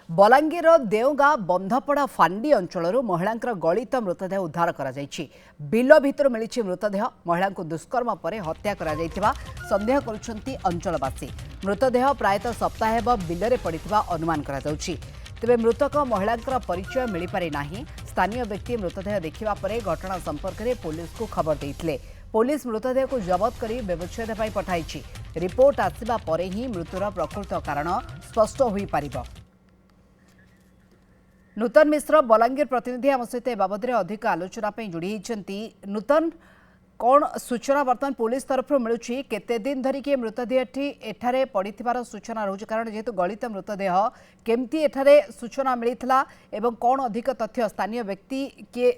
बलांगीर देवगाँ बंधपड़ा फांडी अंचल महिला गलित मृतदेह उद्धार कर बिल भितर मिली मृतदेह महिला दुष्कर्म पर हत्या संदेह करुछंती अंचलवासी। मृतदेह प्रायतः सप्ताह हेब बिल पड़ा अनुमान तेबे मृतक महिला परिचय मिल पारि नाही। स्थानीय व्यक्ति मृतदेह देखा घटना संपर्क में पुलिस को खबर देते। पुलिस मृतदेह को जबत कर व्यवच्छेद पठाई। रिपोर्ट आसिबा परे ही मृत्युर प्रकृत कारण स्पष्ट हो पारिबो। नूतन मिश्र बलांगीर प्रतिनिधि आम सहित बाबद में अधिक आलोचना जोड़ी होती। नूतन कौन सूचना वर्तमान पुलिस तरफ मिलूँ केते दिन धरिकी मृतदेहटी एठारे पड़िथिबार सूचना रोज कारण जेहेतु गलित मृतदेह केमती एठारे सूचना मिलता एवं कौन अधिक तथ्य स्थानीय व्यक्ति किए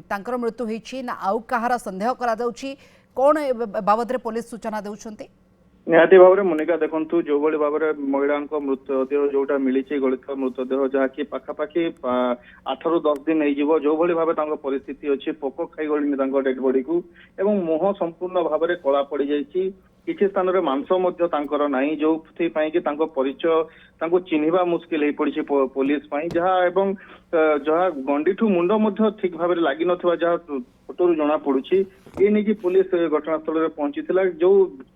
तांकर मृत्यु होईछि ना आउ कहार संदेह करा जाउछि कौन बाबद में पुलिस सूचना देउछंती? निहाती भाव में मुनिका देखु जो भाई भाव में महिला मृतदेह जोटा मिली गलित मृतदेह जहाँकि पाखापाखि 8 ରୁ 10 दिन हो जो भाई भाव परिस्थिति अच्छी पोक खाई गली डेड बॉडी को एवं मुह संपूर्ण भाव में कला पड़ जाइए। किसी स्थान में मांस ना जो कि परिचय चिन्हवा मुस्किल हो पड़ी पुलिस जहाँ गंडीठू मुंड ठीक भाव में लगी ना जहाँ फोटो जना पड़ी ये नहीं कि पुलिस घटनास्थल में पहुंची जो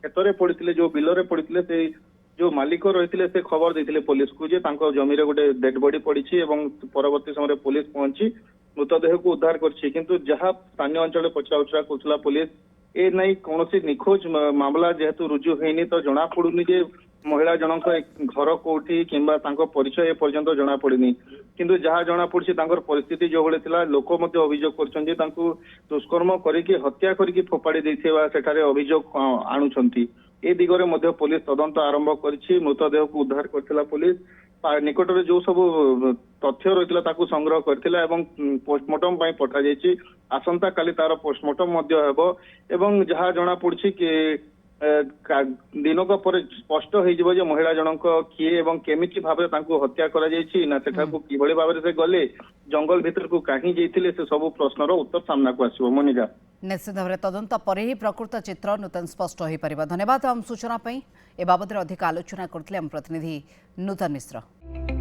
खेत पड़ते जो बिल पड़ते से जो मालिक रही से खबर देते पुलिस को जमी गोटे डेड बॉडी पड़ी परवर्ती समय पुलिस पहुंची मृतदेह को उद्धार कर जहाँ स्थानीय अंचल पचरा उचरा करुला पुलिस ए नहीं कौन निखोज मामला जेहेतु रुजु होनी तो जना पड़ूनी जे महिला जनक घर कौटी कि परिचय ए पर्यंत जना पड़नी किंतु जहाँ जना पड़ी परिस्थिति जो भाई था लोक अभियोग कर दुष्कर्म करके हत्या करके फोपाड़ी सेठारे अभियोग आणुंट ए दिगरे मध्य पुलिस तदंत आरंभ कर मृतदेह को उद्धार करथिला पुलिस निकट में जो सब तथ्य रही संग्रह करथिला एवं पोस्टमार्टम पठा जाइए। आसंता काली तार पोस्टमार्टम एवं जहाँ जना पड़ी कि दिनक पर स्पष्ट हो महिला जनक किए एवं केमिति भाव हत्या करा ना सेठाकू किभली भाव से गले जंगल भितर को कहीं जाइए से सब प्रश्नर उत्तर सामना को आसिबो। मोनिका निश्चित भाव तदंत पर ही प्रकृत चित्र नूतन स्पष्ट हो पार। धन्यवाद आम सूचना ए बाबद अधिक आलोचना करते प्रतिनिधि नूतन मिश्र।